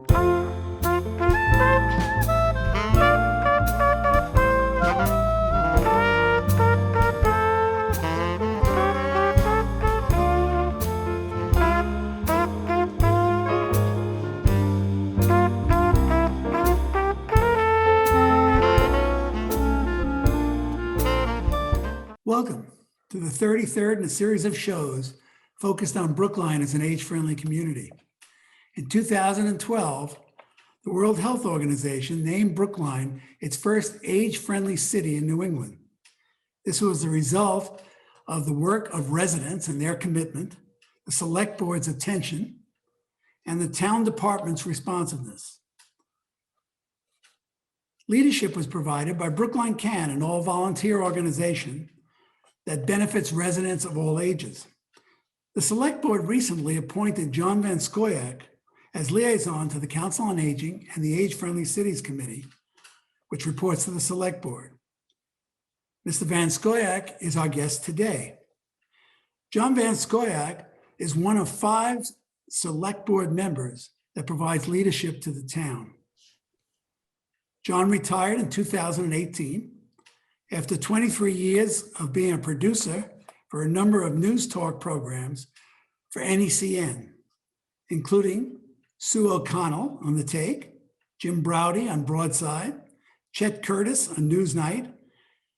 Welcome to the 33rd in a series of shows focused on Brookline as an age-friendly community. In 2012, the World Health Organization named Brookline its first age-friendly city in New England. This was the result of the work of residents and their commitment, the Select Board's attention, and the town department's responsiveness. Leadership was provided by Brookline Can, an all-volunteer organization that benefits residents of all ages. The Select Board recently appointed John VanScoyoc as liaison to the Council on Aging and the Age-Friendly Cities Committee, which reports to the Select Board. Mr. VanScoyoc is our guest today. John VanScoyoc is one of 5 Select Board members that provides leadership to the town. John retired in 2018 after 23 years of being a producer for a number of news talk programs for NECN, including Sue O'Connell on The Take, Jim Browdy on Broadside, Chet Curtis on Newsnight,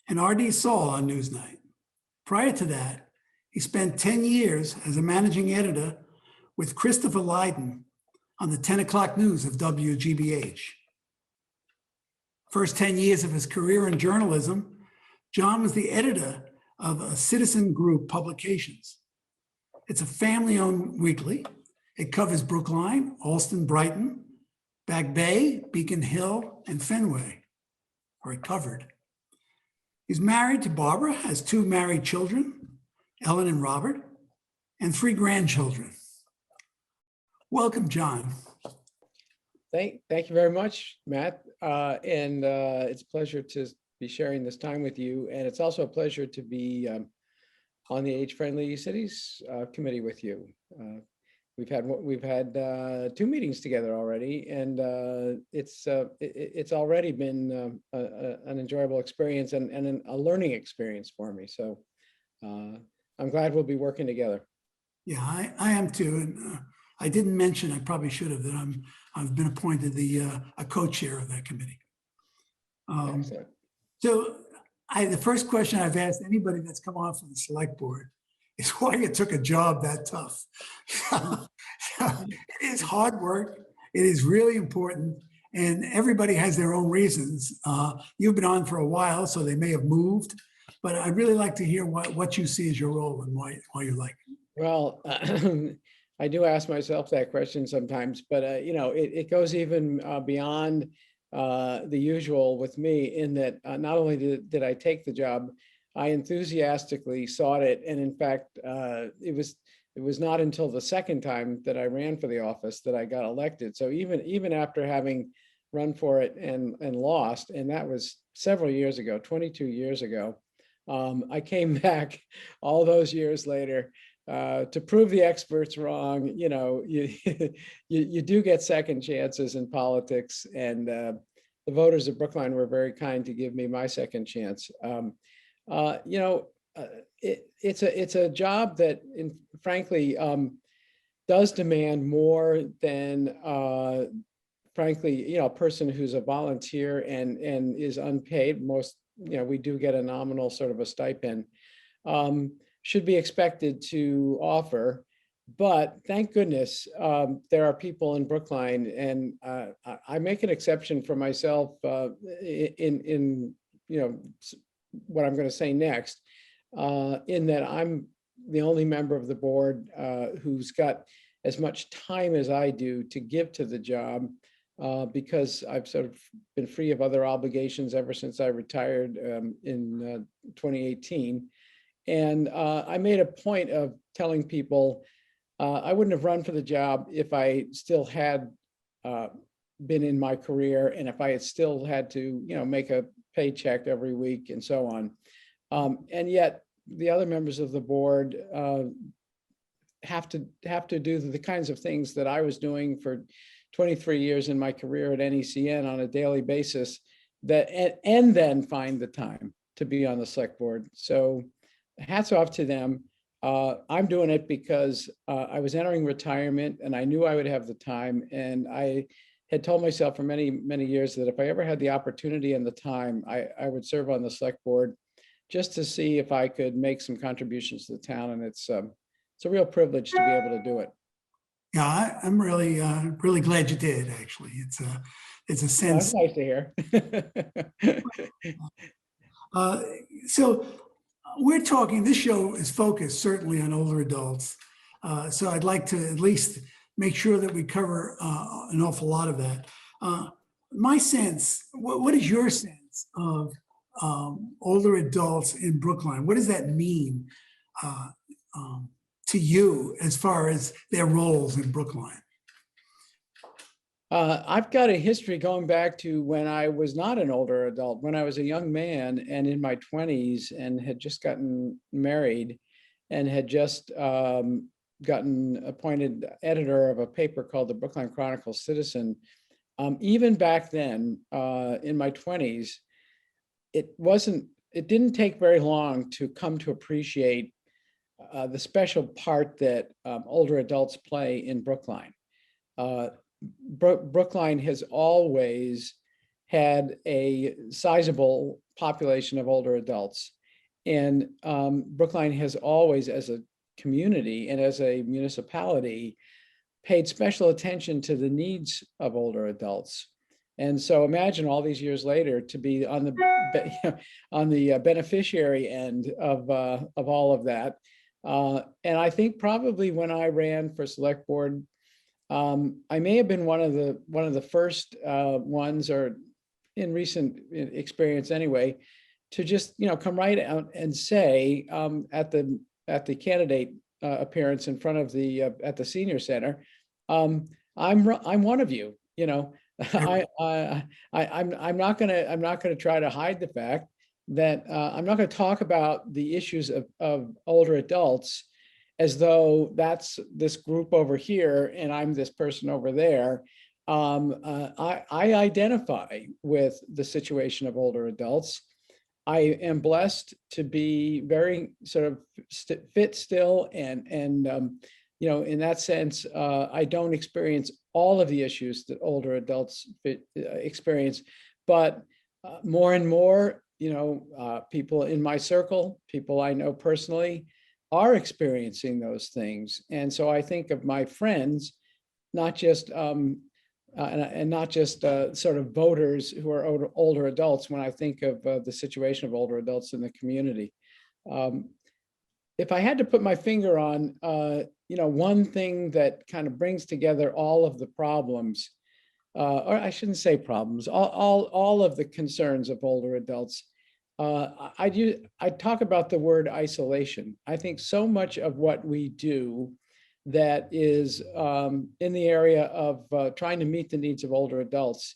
and R.D. Saul on Newsnight. Prior to that, he spent 10 years as a managing editor with Christopher Lydon on the 10 o'clock news of WGBH. First 10 years of his career in journalism, John was the editor of a Citizen Group Publications. It's a family-owned weekly. It covers Brookline, Allston, Brighton, Back Bay, Beacon Hill, and Fenway, or it covered. He's married to Barbara, has 2 married children, Ellen and Robert, and 3 grandchildren. Welcome, John. Thank you very much, Matt. It's a pleasure to be sharing this time with you. And it's also a pleasure to be on the Age-Friendly Cities Committee with you. We've had 2 meetings together already, and it's already been an enjoyable experience and a learning experience for me. So I'm glad we'll be working together. Yeah, I am too. And I didn't mention, I probably should have, that I've been appointed a co-chair of that committee. Excellent. So the first question I've asked anybody that's come on from the Select Board is why you took a job that tough. It is hard work. It is really important. And everybody has their own reasons. You've been on for a while, so they may have moved. But I'd really like to hear what you see as your role and why you like it. Well, I do ask myself that question sometimes, but it goes even beyond the usual with me, in that not only did I take the job, I enthusiastically sought it. And in fact, it was not until the second time that I ran for the office that I got elected. So even after having run for it and lost, and that was several years ago, 22 years ago, I came back all those years later to prove the experts wrong. You do get second chances in politics, and the voters of Brookline were very kind to give me my second chance. It's a job that, frankly, does demand more than, frankly, a person who's a volunteer and is unpaid. Most, we do get a nominal sort of a stipend. Should be expected to offer, but thank goodness there are people in Brookline, and I make an exception for myself in what I'm going to say next, in that I'm the only member of the board who's got as much time as I do to give to the job, because I've sort of been free of other obligations ever since I retired in 2018. And I made a point of telling people I wouldn't have run for the job if I still had been in my career, and if I had still had to, make a paycheck every week and so on. And yet the other members of the board have to do the kinds of things that I was doing for 23 years in my career at NECN on a daily basis, that and then find the time to be on the select board. So hats off to them. I'm doing it because I was entering retirement and I knew I would have the time. And I had told myself for many, many years that if I ever had the opportunity and the time, I would serve on the select board just to see if I could make some contributions to the town. And it's a real privilege to be able to do it. Yeah, I'm really, really glad you did, actually. It's a Well, sense. that's nice to hear. So we're talking, this show is focused certainly on older adults. So I'd like to at least make sure that we cover an awful lot of that. My sense, what is your sense of older adults in Brookline? What does that mean to you as far as their roles in Brookline? I've got a history going back to when I was not an older adult, when I was a young man and in my 20s and had just gotten married and had just gotten appointed editor of a paper called the Brookline Chronicle Citizen. Even back then, in my 20s, it didn't take very long to come to appreciate the special part that older adults play in Brookline. Brookline has always had a sizable population of older adults. And Brookline has always, as a community and as a municipality, paid special attention to the needs of older adults. And so imagine all these years later to be on the beneficiary end of all of that. And I think probably when I ran for select board, I may have been one of the first ones, or in recent experience anyway, to just come right out and say at the candidate appearance in front of the at the senior center, I'm one of you. I'm not gonna try to hide the fact that I'm not going to talk about the issues of older adults as though that's this group over here and I'm this person over there. I identify with the situation of older adults. I am blessed to be very sort of fit still, and in that sense, I don't experience all of the issues that older adults experience, but more and more, people in my circle, people I know personally, are experiencing those things. And so I think of my friends, not just and not just sort of voters who are older adults when I think of the situation of older adults in the community. If I had to put my finger on one thing that kind of brings together all of the problems, or I shouldn't say problems, all of the concerns of older adults, I talk about the word isolation. I think so much of what we do that is in the area of trying to meet the needs of older adults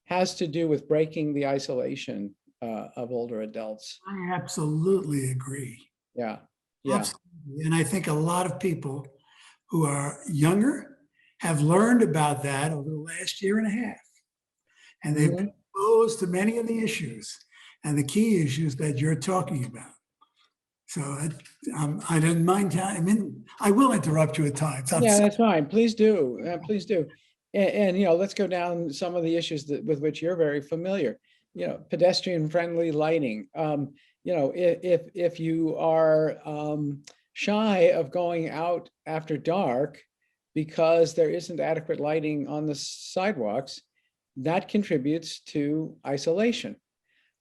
has to do with breaking the isolation of older adults. I absolutely agree. Yeah, yeah. Absolutely. And I think a lot of people who are younger have learned about that over the last year and a half. And they've been exposed to many of the issues and the key issues that you're talking about. So I didn't mind. I will interrupt you at times. Yeah, that's fine. Please do. Please do. And let's go down some of the issues with which you're very familiar. Pedestrian friendly lighting. If you are shy of going out after dark because there isn't adequate lighting on the sidewalks, that contributes to isolation.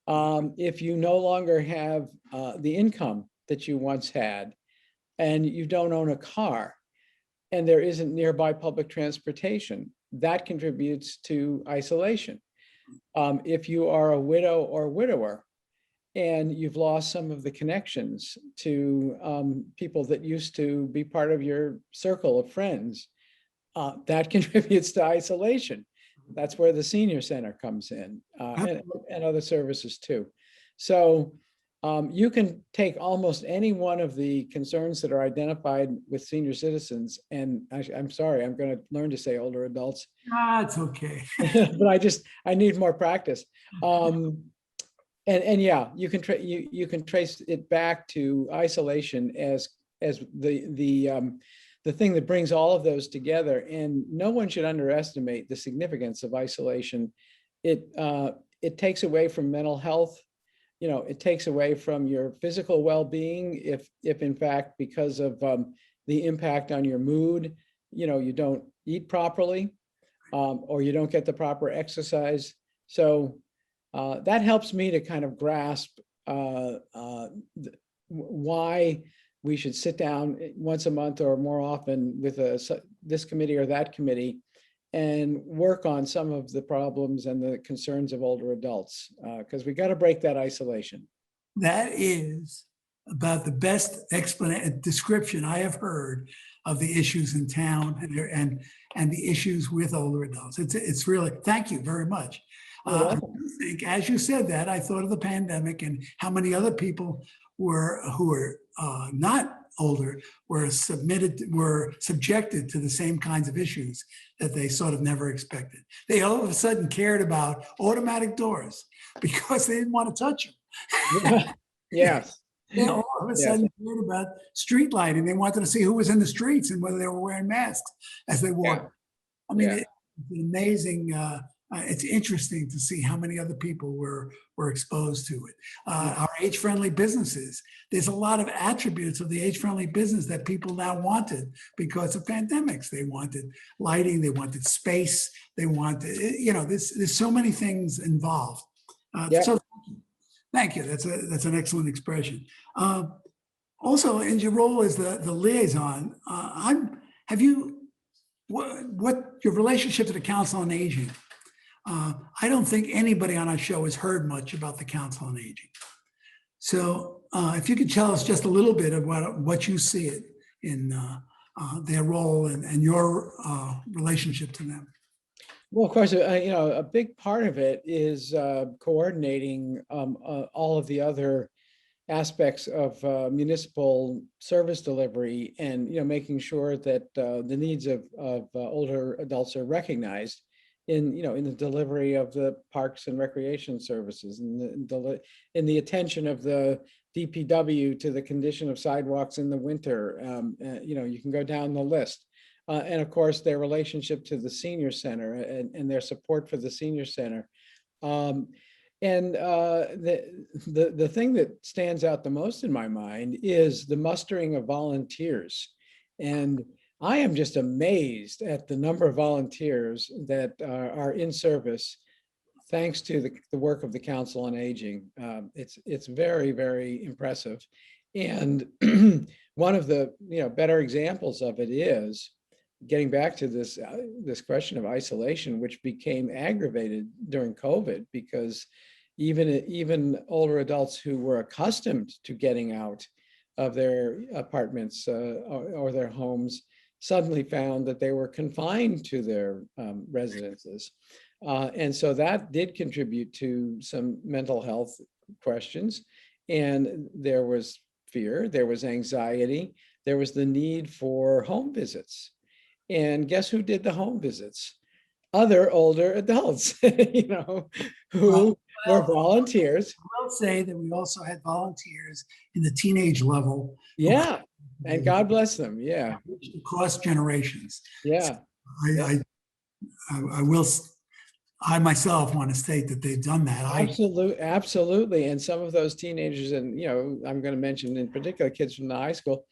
If you no longer have the income that you once had, and you don't own a car, and there isn't nearby public transportation, that contributes to isolation. If you are a widow or widower, and you've lost some of the connections to people that used to be part of your circle of friends, that contributes to isolation. That's where the senior center comes in, and other services too. So You can take almost any one of the concerns that are identified with senior citizens, and I'm sorry, I'm going to learn to say older adults, It's okay. but I need more practice. And yeah, you can trace it back to isolation as the thing that brings all of those together. And no one should underestimate the significance of isolation. It takes away from mental health. It takes away from your physical well-being if in fact, because of the impact on your mood, you don't eat properly, or you don't get the proper exercise. So that helps me to kind of grasp why we should sit down once a month or more often with this committee or that committee and work on some of the problems and the concerns of older adults, because we got to break that isolation. That is about the best description I have heard of the issues in town and the issues with older adults. It's really, thank you very much. I think, as you said that, I thought of the pandemic and how many other people who were not older were subjected to the same kinds of issues that they sort of never expected. They all of a sudden cared about automatic doors because they didn't want to touch them. Yes. They all of a sudden cared about street lighting. They wanted to see who was in the streets and whether they were wearing masks as they walked. I mean, it's an amazing. It's interesting to see how many other people were exposed to it. Our age-friendly businesses, there's a lot of attributes of the age-friendly business that people now wanted because of pandemics. They wanted lighting, they wanted space, they wanted, there's so many things involved. So thank you. That's an excellent expression. Also, in your role as the liaison, what your relationship to the Council on Aging? I don't think anybody on our show has heard much about the Council on Aging. So if you could tell us just a little bit about what you see it in their role and your relationship to them. Well, of course, a big part of it is coordinating all of the other aspects of municipal service delivery and, making sure that the needs of older adults are recognized in the delivery of the parks and recreation services, and in the attention of the DPW to the condition of sidewalks in the winter. You can go down the list, and of course their relationship to the senior center and their support for the senior center. And the thing that stands out the most in my mind is the mustering of volunteers. And I am just amazed at the number of volunteers that are in service, thanks to the work of the Council on Aging. It's very, very impressive. And one of the better examples of it is getting back to this question of isolation, which became aggravated during COVID, because even older adults who were accustomed to getting out of their apartments or their homes suddenly found that they were confined to their residences. And so that did contribute to some mental health questions. And there was fear, there was anxiety, there was the need for home visits. And guess who did the home visits? Other older adults, who were volunteers. I will say that we also had volunteers in the teenage level. Yeah. And God bless them. Yeah. Across generations. Yeah. So I myself want to state that they've done that. Absolutely. And some of those teenagers, and I'm going to mention in particular kids from the high school,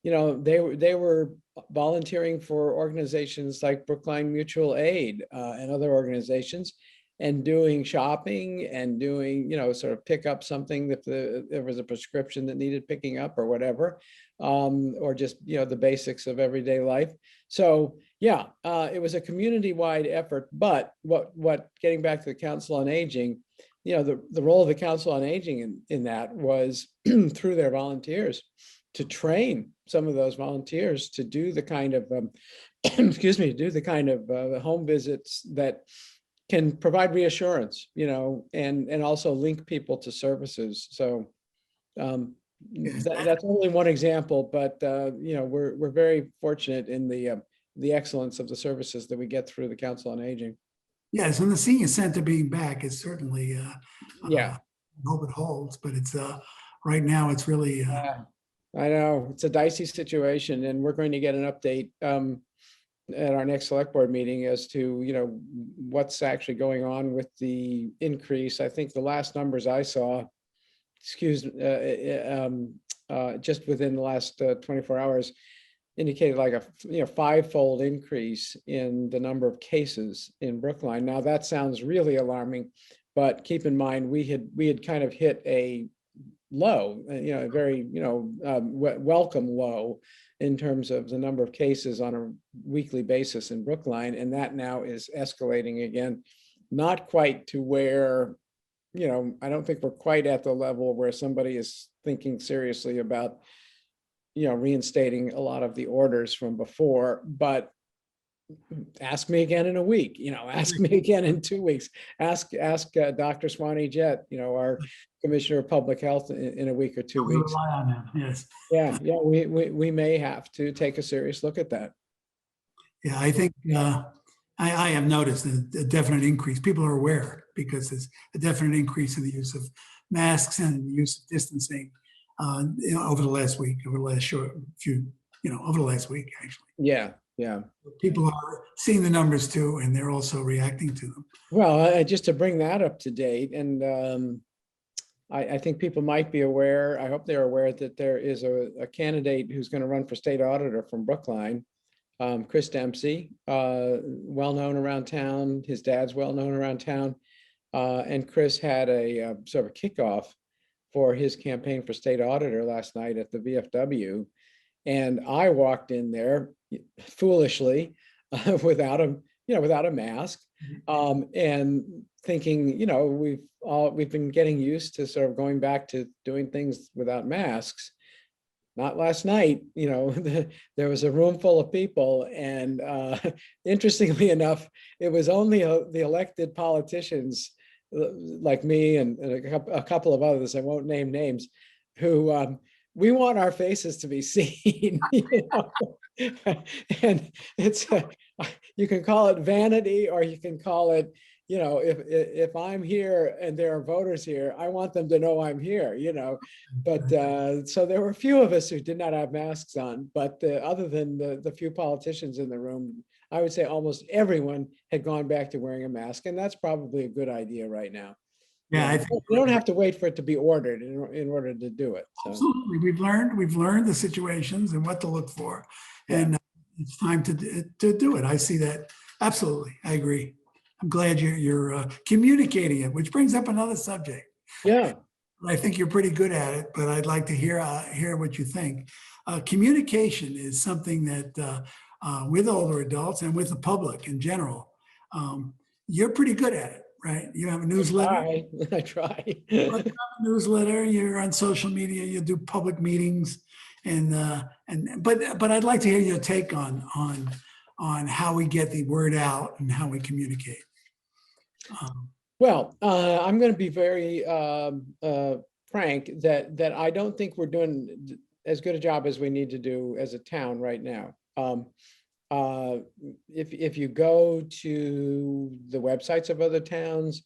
they were volunteering for organizations like Brookline Mutual Aid and other organizations, and doing shopping and doing, sort of pick up something if there was a prescription that needed picking up or whatever, or just, the basics of everyday life. So yeah, it was a community-wide effort. But what getting back to the Council on Aging, the role of the Council on Aging in that was through their volunteers to train some of those volunteers to do the kind of, home visits that can provide reassurance, and also link people to services. So Yes, That's only one example, but we're very fortunate in the excellence of the services that we get through the Council on Aging. yes, and the senior center being back is certainly, Yeah, I hope it holds, but it's, right now, it's really, yeah, I know it's a dicey situation, and we're going to get an update at our next select board meeting as to what's actually going on with the increase. I think the last numbers I saw, just within the last 24 hours, indicated like a five-fold increase in the number of cases in Brookline. Now that sounds really alarming, but keep in mind we had kind of hit a low, a very welcome low in terms of the number of cases on a weekly basis in Brookline, and that now is escalating again, not quite to where I don't think we're quite at the level where somebody is thinking seriously about reinstating a lot of the orders from before, but ask me again in a week, ask me again in 2 weeks, ask Dr. Swanee Jett, our Commissioner of Public Health in a week or 2 we weeks. rely on them, yes. Yeah, we may have to take a serious look at that. Yeah, I think, I have noticed a definite increase. People are aware because there's a definite increase in the use of masks and the use of distancing, over the last week, over the last over the last week, actually. Yeah. People are seeing the numbers too, and they're also reacting to them. Well, just to bring that up to date, and I think people might be aware, I hope they're aware that there is a candidate who's going to run for state auditor from Brookline, Chris Dempsey, well-known around town. His dad's well-known around town. And Chris had a sort of kickoff for his campaign for state auditor last night at the VFW. And I walked in there foolishly without a mask, and thinking, we've been getting used to sort of going back to doing things without masks. Not last night, there was a room full of people, and interestingly enough, it was only the elected politicians like me and a couple of others, I won't name names, who we want our faces to be seen, and it's you can call it vanity, or you can call it, if I'm here and there are voters here, I want them to know I'm here, but so there were a few of us who did not have masks on, but other than the few politicians in the room, I would say almost everyone had gone back to wearing a mask, and that's probably a good idea right now. Yeah, I think you don't have to wait for it to be ordered in order to do it. So. Absolutely, we've learned the situations and what to look for, and it's time to do it. I see that absolutely. I agree. I'm glad you're communicating it, which brings up another subject. Yeah, I think you're pretty good at it, but I'd like to hear what you think. Communication is something that with older adults and with the public in general, you're pretty good at it, right? You have a newsletter. I try. You have a newsletter. You're on social media. You do public meetings, but I'd like to hear your take on how we get the word out and how we communicate. Well, I'm going to be very frank that I don't think we're doing as good a job as we need to do as a town right now. If you go to the websites of other towns,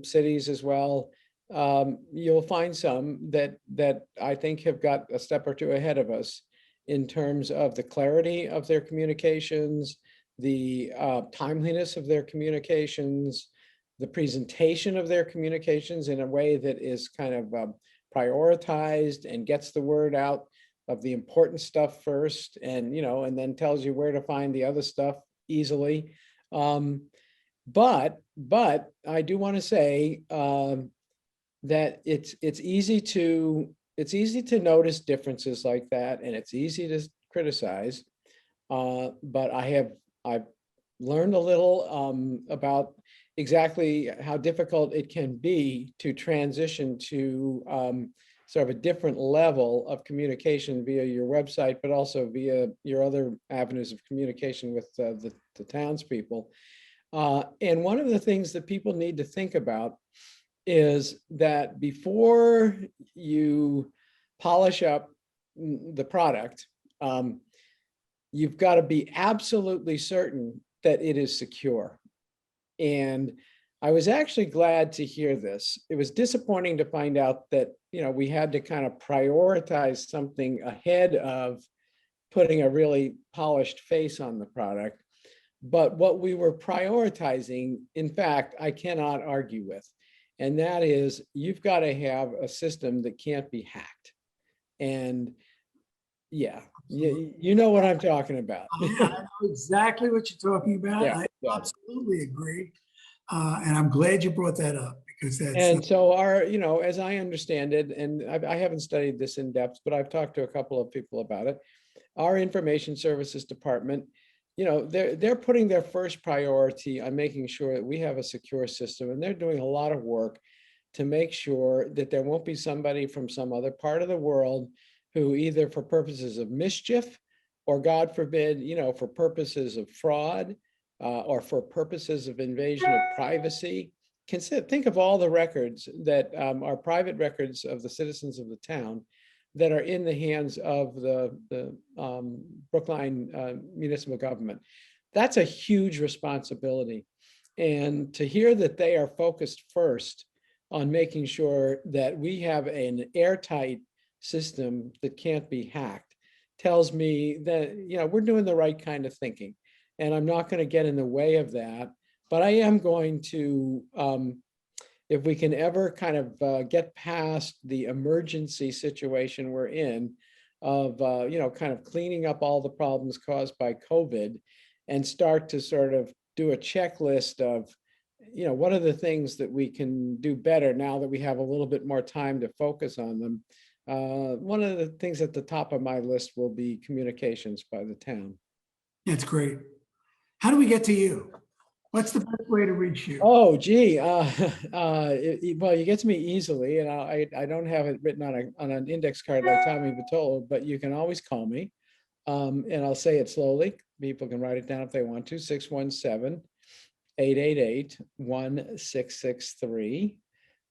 cities as well, you'll find some that I think have got a step or two ahead of us in terms of the clarity of their communications, the timeliness of their communications, the presentation of their communications in a way that is kind of prioritized and gets the word out of the important stuff first, and and then tells you where to find the other stuff easily. But I do want to say that it's easy to notice differences like that, and it's easy to criticize. But I've learned a little about exactly how difficult it can be to transition to sort of a different level of communication via your website, but also via your other avenues of communication with the townspeople. And one of the things that people need to think about is that before you polish up the product, you've got to be absolutely certain that it is secure. And I was actually glad to hear this. It was disappointing to find out that, we had to kind of prioritize something ahead of putting a really polished face on the product. But what we were prioritizing, in fact, I cannot argue with. And that is, you've got to have a system that can't be hacked. And yeah, you know what I'm talking about. I know exactly what you're talking about. Yeah, I yeah. absolutely agree. And I'm glad you brought that up, because that's. And so as I understand it, and I haven't studied this in depth, but I've talked to a couple of people about it. Our information services department, they're putting their first priority on making sure that we have a secure system, and they're doing a lot of work to make sure that there won't be somebody from some other part of the world who, either for purposes of mischief or, God forbid, for purposes of fraud, or for purposes of invasion of privacy. Think of all the records that are private records of the citizens of the town that are in the hands of the Brookline municipal government. That's a huge responsibility. And to hear that they are focused first on making sure that we have an airtight system that can't be hacked tells me that, we're doing the right kind of thinking. And I'm not going to get in the way of that, but I am going to, if we can ever kind of get past the emergency situation we're in of, kind of cleaning up all the problems caused by COVID, and start to sort of do a checklist of, what are the things that we can do better now that we have a little bit more time to focus on them. One of the things at the top of my list will be communications by the town. That's great. How do we get to you? What's the best way to reach you? Oh, gee. Well, you get to me easily, and I don't have it written on an index card like Tommy Vitolo, but you can always call me. And I'll say it slowly. People can write it down if they want to. 617-888-1663.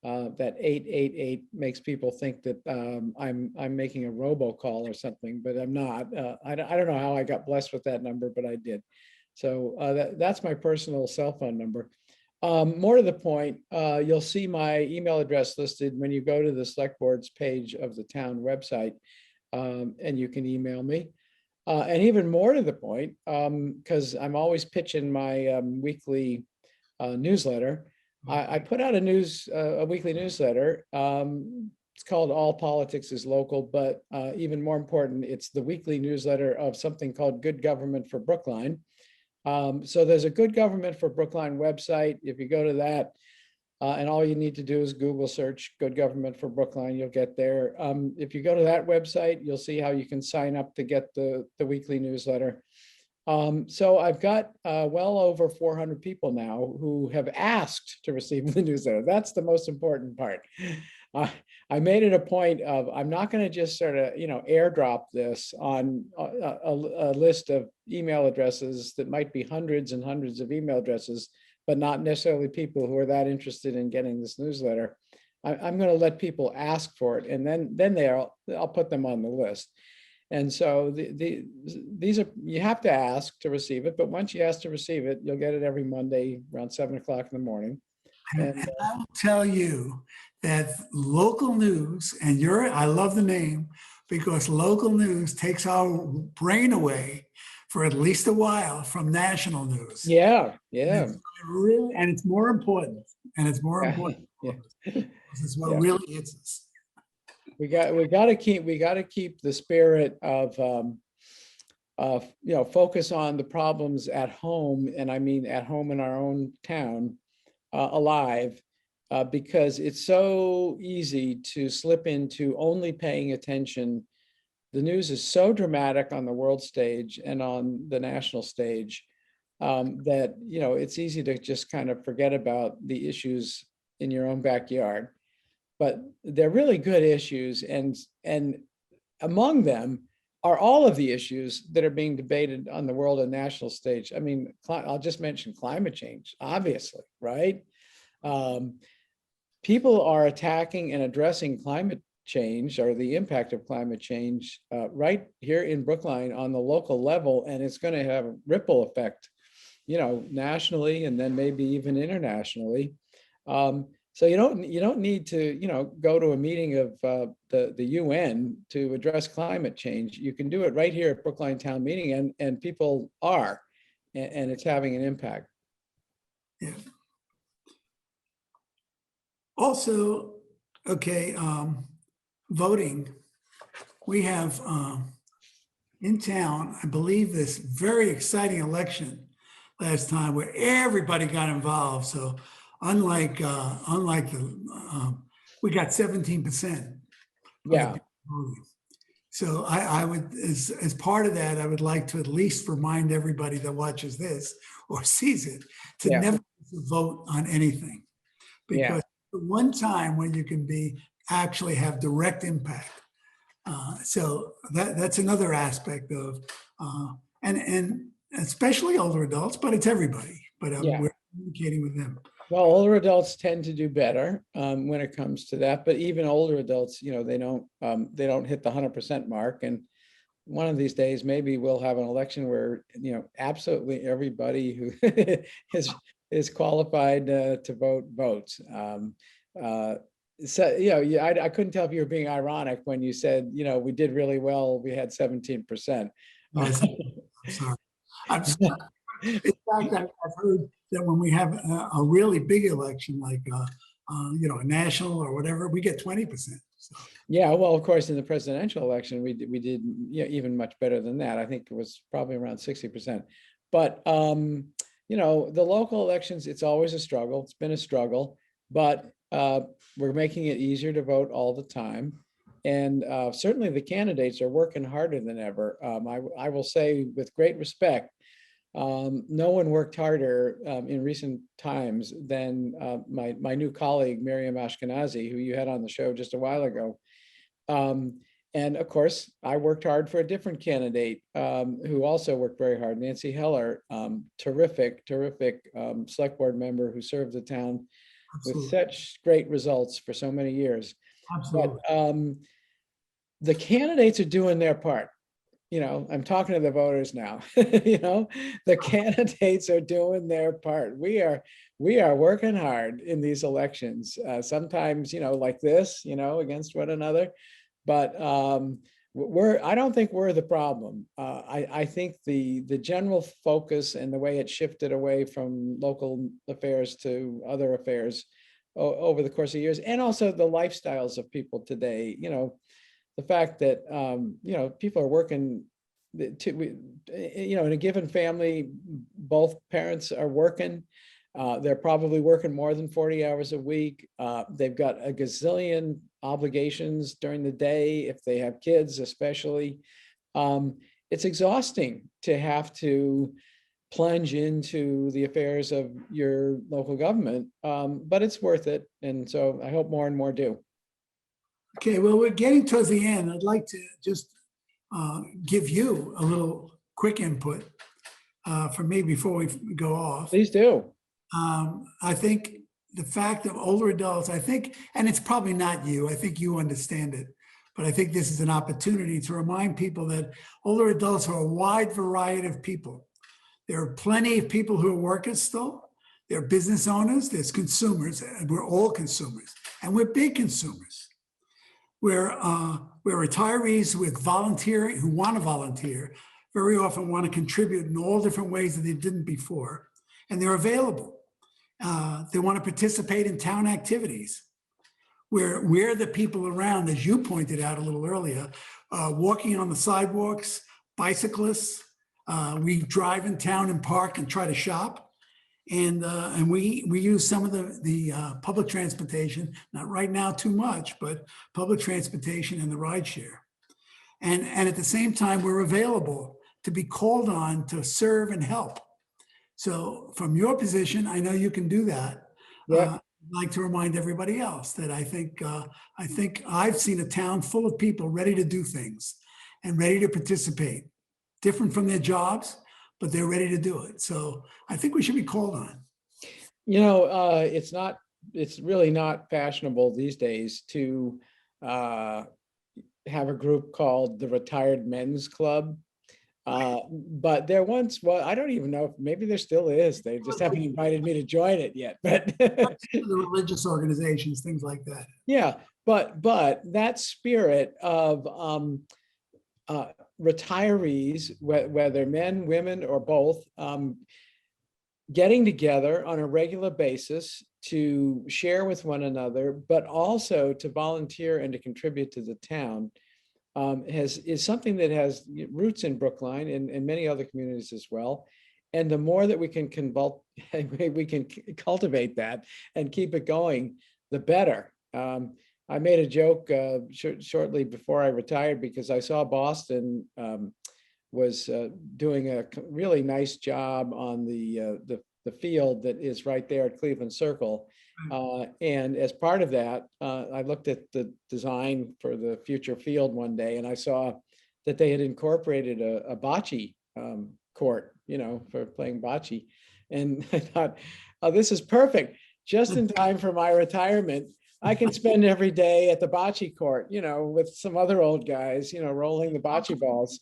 That 888 makes people think that I'm making a robocall or something, but I'm not. I don't know how I got blessed with that number, but I did. So that's my personal cell phone number. More to the point, you'll see my email address listed when you go to the Select Board's page of the town website, and you can email me. And even more to the point, because I'm always pitching my weekly newsletter. I put out a weekly newsletter. It's called All Politics is Local, but even more important, it's the weekly newsletter of something called Good Government for Brookline. So there's a Good Government for Brookline website. If you go to that, and all you need to do is Google search Good Government for Brookline, you'll get there. If you go to that website, you'll see how you can sign up to get the weekly newsletter. So I've got well over 400 people now who have asked to receive the newsletter. That's the most important part. I made it a point of, I'm not going to just sort of, airdrop this on a list of email addresses that might be hundreds and hundreds of email addresses, but not necessarily people who are that interested in getting this newsletter. I'm going to let people ask for it, and then I'll put them on the list. And so these are, you have to ask to receive it, but once you ask to receive it, you'll get it every Monday around 7 o'clock in the morning. And I will tell you that local news, and I love the name, because local news takes our brain away for at least a while from national news. Yeah. And it's more important. And it's more important. Yeah. This is what really hits us. We got to keep the spirit of focus on the problems at home, and I mean at home in our own town, alive, because it's so easy to slip into only paying attention. The news is so dramatic on the world stage and on the national stage that it's easy to just kind of forget about the issues in your own backyard. But they're really good issues, and among them are all of the issues that are being debated on the world and national stage. I mean, I'll just mention climate change, obviously, right? people are attacking and addressing climate change or the impact of climate change right here in Brookline on the local level, and it's going to have a ripple effect, nationally and then maybe even internationally. So you don't need to go to a meeting of the UN to address climate change. You can do it right here at Brookline Town Meeting, and people are, and it's having an impact. Yeah. Also, okay, voting. We have in town, I believe, this very exciting election last time where everybody got involved. So unlike the we got 17%. Yeah. So I would, as part of that, I would like to at least remind everybody that watches this or sees it to never vote on anything, because the one time when you can actually have direct impact. So that's another aspect of, and especially older adults, but it's everybody. But we're communicating with them. Well, older adults tend to do better when it comes to that, but even older adults, they don't hit the 100% mark. And one of these days, maybe we'll have an election where absolutely everybody who is qualified to vote votes. So I couldn't tell if you were being ironic when you said we did really well. We had 17%. I'm sorry. I'm sorry. In fact, I've heard that when we have a really big election, like a national or whatever, we get 20%. So. Yeah, well, of course, in the presidential election, we did even much better than that. I think it was probably around 60%. But the local elections, it's always a struggle. It's been a struggle, but we're making it easier to vote all the time. And certainly the candidates are working harder than ever. I will say with great respect, no one worked harder in recent times than my new colleague, Miriam Ashkenazi, who you had on the show just a while ago. And of course, I worked hard for a different candidate who also worked very hard, Nancy Heller, terrific select board member who served the town with such great results for so many years. Absolutely. But the candidates are doing their part. I'm talking to the voters now. The candidates are doing their part. We are working hard in these elections. Sometimes, like this, against one another. But I don't think we're the problem. I think the general focus and the way it shifted away from local affairs to other affairs over the course of years, and also the lifestyles of people today, the fact that, people are working in a given family, both parents are working. They're probably working more than 40 hours a week. They've got a gazillion obligations during the day, if they have kids, especially. It's exhausting to have to plunge into the affairs of your local government, but it's worth it. And so I hope more and more do. Okay, well, we're getting towards the end. I'd like to just give you a little quick input from me before we go off. Please do. I think the fact of older adults, and it's probably not you, I think you understand it, but I think this is an opportunity to remind people that older adults are a wide variety of people. There are plenty of people who are workers still. There are business owners, there's consumers, and we're all consumers, and we're big consumers. We're retirees with volunteering, who want to volunteer, very often want to contribute in all different ways that they didn't before, and they're available. They want to participate in town activities. We're the people around, as you pointed out a little earlier, walking on the sidewalks, bicyclists. We drive in town and park and try to shop. And we use some of the public transportation, not right now too much, but public transportation and the rideshare. And at the same time, we're available to be called on to serve and help. So from your position, I know you can do that. Yeah. I'd like to remind everybody else that I think I've seen a town full of people ready to do things and ready to participate, different from their jobs, but they're ready to do it. So I think we should be called on. It's not it's really not fashionable these days to have a group called the Retired Men's Club. But there once, well, I don't even know if maybe there still is. They just haven't invited me to join it yet, but The religious organizations, things like that. yeah, but that spirit of retirees, whether men, women, or both, getting together on a regular basis to share with one another, but also to volunteer and to contribute to the town, is something that has roots in Brookline and many other communities as well. And the more that we can cultivate that and keep it going, the better. I made a joke shortly before I retired because I saw Boston was doing a really nice job on the field that is right there at Cleveland Circle. And as part of that, I looked at the design for the future field one day, and I saw that they had incorporated a bocce court, for playing bocce. And I thought, oh, this is perfect. Just in time for my retirement. I can spend every day at the bocce court, with some other old guys, rolling the bocce balls.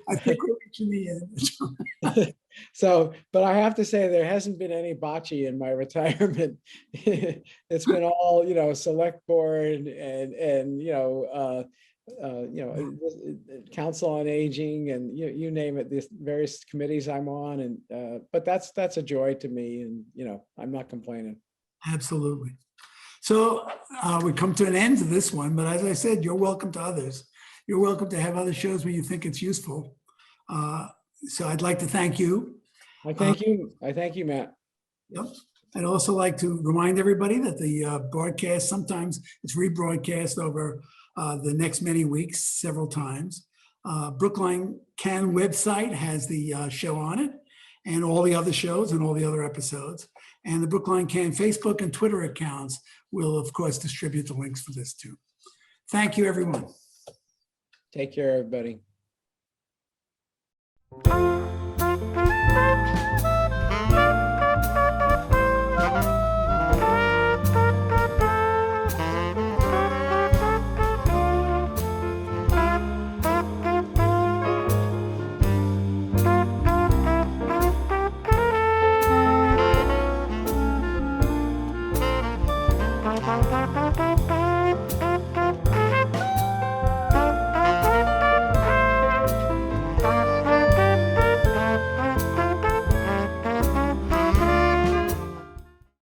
I think we're reaching the end. So, but I have to say there hasn't been any bocce in my retirement. It's been all, select board and council on aging and you name it, these various committees I'm on. And but that's a joy to me, and I'm not complaining. Absolutely. So we come to an end to this one, but as I said, you're welcome to others. You're welcome to have other shows when you think it's useful. So I'd like to thank you. I thank you. I thank you, Matt. Yep. I'd also like to remind everybody that the broadcast, sometimes it's rebroadcast over the next many weeks, several times. Brookline Can website has the show on it, and all the other shows and all the other episodes. And the Brookline Can Facebook and Twitter accounts will, of course, distribute the links for this too. Thank you, everyone. Take care, everybody.